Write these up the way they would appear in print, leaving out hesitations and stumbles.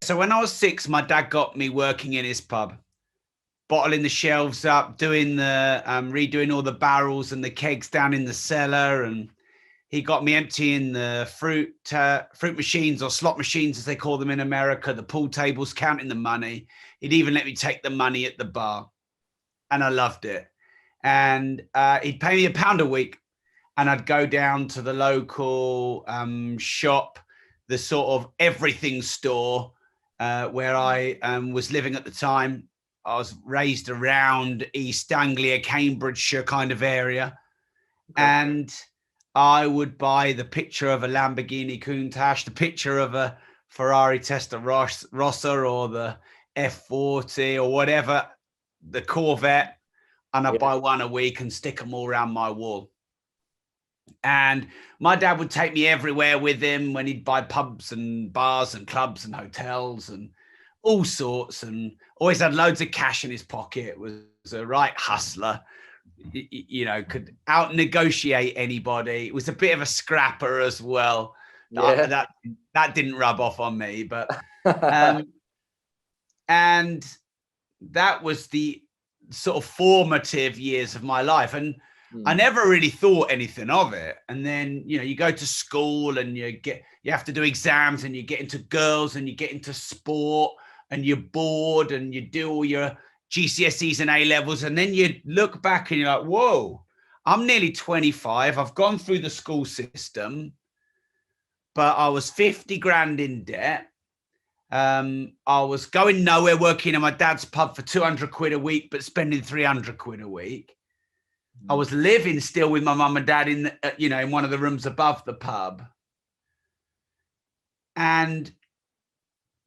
So when I was 6, my dad got me working in his pub, bottling the shelves up, doing the redoing all the barrels and the kegs down in the cellar, and he got me emptying the fruit machines, or slot machines as they call them in America, the pool tables, counting the money. He'd even let me take the money at the bar, and I loved it. And he'd pay me £1 a week, and I'd go down to the local shop, the sort of everything store where I was living at the time. I was raised around East Anglia, Cambridgeshire kind of area. Okay. And I would buy the picture of a Lamborghini Countach, the picture of a Ferrari Testarossa, or the F40 or whatever, the Corvette, and I'd buy one a week and stick them all around my wall. And my dad would take me everywhere with him when he'd buy pubs and bars and clubs and hotels and all sorts, and always had loads of cash in his pocket. Was a right hustler, you know, could out negotiate anybody. It was a bit of a scrapper as well. That didn't rub off on me, but and that was the sort of formative years of my life. And I never really thought anything of it. And then, you know, you go to school and you have to do exams, and you get into girls and you get into sport, and you're bored, and you do all your GCSEs and A-levels. And then you look back and you're like, whoa, I'm nearly 25. I've gone through the school system, but I was 50 grand in debt. I was going nowhere, working in my dad's pub for 200 quid a week, but spending 300 quid a week. I was living still with my mum and dad in one of the rooms above the pub. And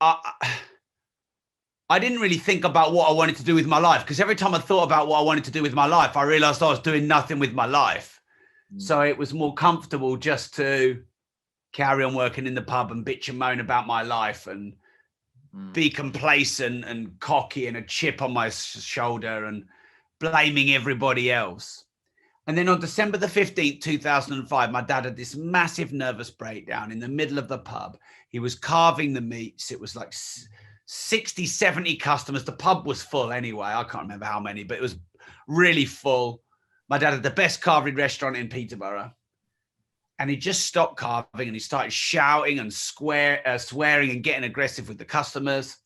I didn't really think about what I wanted to do with my life, because every time I thought about what I wanted to do with my life, I realized I was doing nothing with my life. So it was more comfortable just to carry on working in the pub and bitch and moan about my life and be complacent and cocky and a chip on my shoulder and blaming everybody else. And then on December the 15th, 2005, my dad had this massive nervous breakdown in the middle of the pub. He was carving the meats. It was like 60, 70 customers. The pub was full anyway. I can't remember how many, but it was really full. My dad had the best carving restaurant in Peterborough. And he just stopped carving and he started shouting and swearing and getting aggressive with the customers.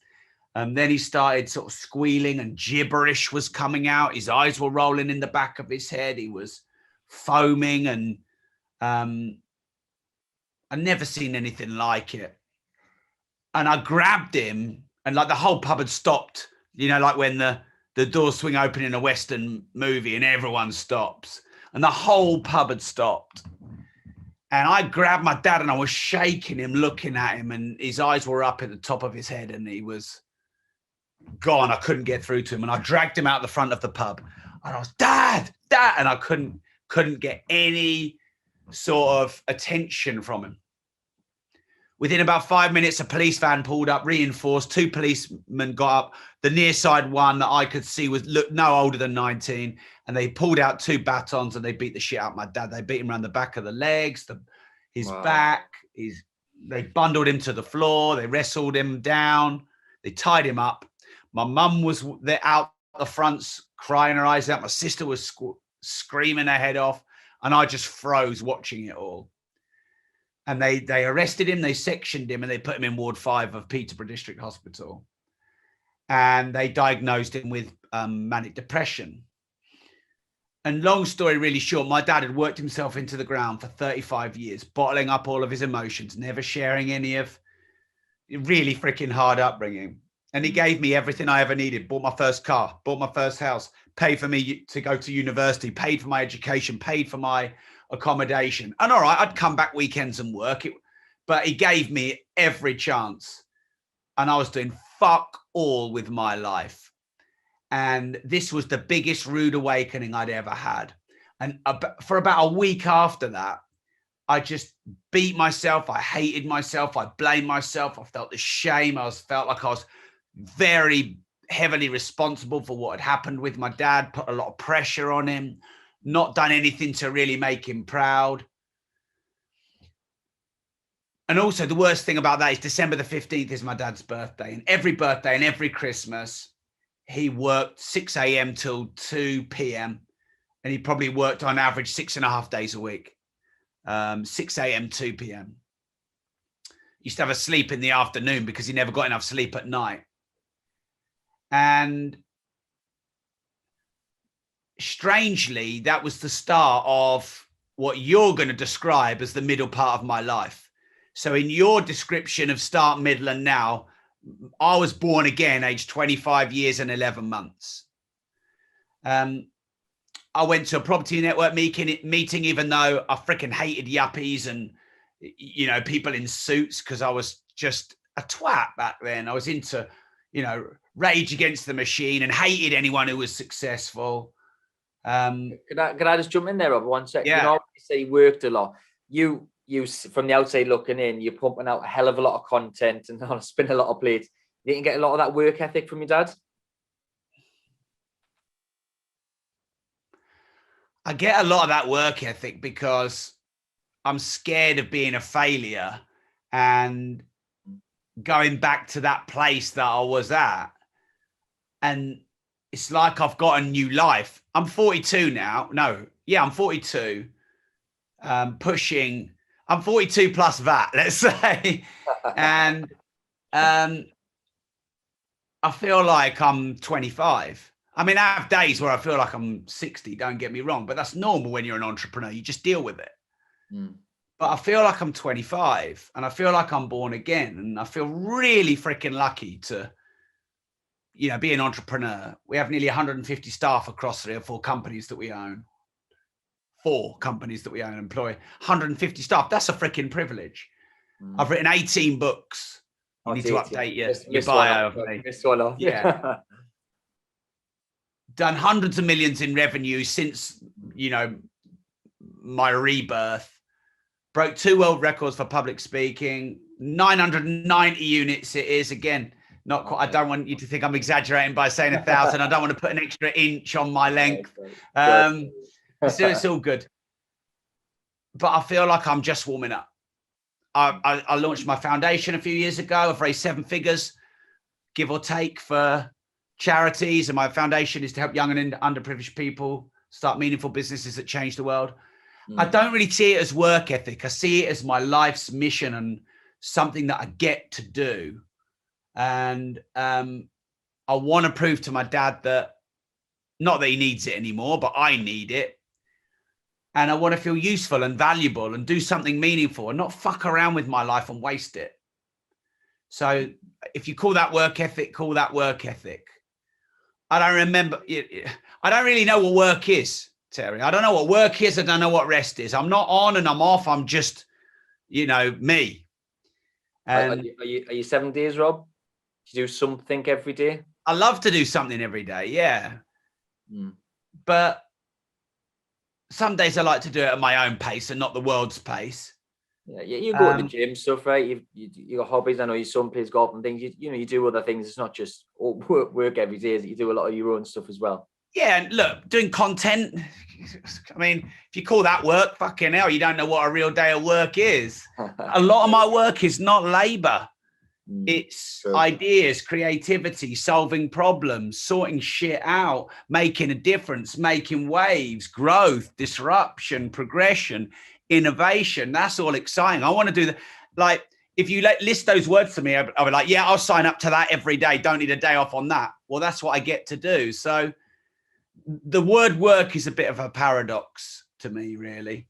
Then he started sort of squealing, and gibberish was coming out. His eyes were rolling in the back of his head. He was foaming, and I'd never seen anything like it. And I grabbed him, and like the whole pub had stopped, you know, like when the doors swing open in a Western movie and everyone stops, and the whole pub had stopped. And I grabbed my dad and I was shaking him, looking at him, and his eyes were up at the top of his head and he was gone. I couldn't get through to him, and I dragged him out the front of the pub and I was, Dad, and I couldn't get any sort of attention from him. Within about 5 minutes, a police van pulled up, reinforced. 2 policemen got up. The near side one that I could see looked no older than 19. And they pulled out 2 batons and they beat the shit out of my dad. They beat him around the back of the legs, his back. They bundled him to the floor. They wrestled him down. They tied him up. My mum was there out the fronts, crying her eyes out. My sister was screaming her head off. And I just froze watching it all. And they arrested him, they sectioned him, and they put him in Ward 5 of Peterborough District Hospital. And they diagnosed him with manic depression. And long story really short, my dad had worked himself into the ground for 35 years, bottling up all of his emotions, never sharing any of really freaking hard upbringing. And he gave me everything I ever needed, bought my first car, bought my first house, paid for me to go to university, paid for my education, paid for my accommodation. And all right, I'd come back weekends and work, but he gave me every chance. And I was doing fuck all with my life. And this was the biggest rude awakening I'd ever had. And for about a week after that, I just beat myself. I hated myself. I blamed myself. I felt the shame. Felt like I was very heavily responsible for what had happened with my dad, put a lot of pressure on him, not done anything to really make him proud. And also the worst thing about that is December the 15th is my dad's birthday, and every Christmas, he worked 6 a.m. till 2 p.m. and he probably worked on average 6.5 days a week. 6 a.m. 2 p.m. Used to have a sleep in the afternoon because he never got enough sleep at night. And strangely, that was the start of what you're going to describe as the middle part of my life. So in your description of start, middle, and now, I was born again, aged 25 years and 11 months. I went to a property network meeting, even though I freaking hated yuppies and, you know, people in suits, because I was just a twat back then. I was into, you know, Rage Against the Machine and hated anyone who was successful. Can I just jump in there, Rob, 1 second? Yeah. You know, you say you worked a lot. You from the outside looking in, you're pumping out a hell of a lot of content and spin a lot of plates. You didn't get a lot of that work ethic from your dad? I get a lot of that work ethic because I'm scared of being a failure and going back to that place that I was at. And it's like I've got a new life. I'm 42 now. No, yeah, I'm 42. I'm 42 plus VAT, let's say. And I feel like I'm 25. I mean, I have days where I feel like I'm 60, don't get me wrong, but that's normal when you're an entrepreneur. You just deal with it. But I feel like I'm 25 and I feel like I'm born again. And I feel really freaking lucky to, you know, be an entrepreneur. We have nearly 150 staff across 3 or 4 companies that we own. 4 companies that we own, employ 150 staff. That's a freaking privilege. I've written 18 books. You need to update your bio. Yeah. Done hundreds of millions in revenue since, you know, my rebirth. Broke 2 world records for public speaking. 990 units it is. Again, not quite. I don't want you to think I'm exaggerating by saying 1,000. I don't want to put an extra inch on my length. It's all good. But I feel like I'm just warming up. I launched my foundation a few years ago. I've raised 7 figures, give or take, for charities. And my foundation is to help young and underprivileged people start meaningful businesses that change the world. I don't really see it as work ethic. I see it as my life's mission and something that I get to do. And I want to prove to my dad that, not that he needs it anymore, but I need it. And I want to feel useful and valuable and do something meaningful and not fuck around with my life and waste it. So if you call that work ethic, call that work ethic. I don't really know what work is, Terry. I don't know what work is. I don't know what rest is. I'm not on and I'm off. I'm just, you know, me. And are you 7 days, Rob? Do you do something every day? I love to do something every day. Yeah. But some days I like to do it at my own pace and not the world's pace. Yeah, you go to the gym stuff, right? You got hobbies. I know your son plays golf and things. You know, you do other things. It's not just work every day. You do a lot of your own stuff as well. Yeah, and look, doing content. I mean, if you call that work, fucking hell, you don't know what a real day of work is. A lot of my work is not labor. It's ideas, creativity, solving problems, sorting shit out, making a difference, making waves, growth, disruption, progression, innovation. That's all exciting. I want to do that. Like, if you list those words to me, I'll be like, yeah, I'll sign up to that every day. Don't need a day off on that. Well, that's what I get to do. So the word work is a bit of a paradox to me, really.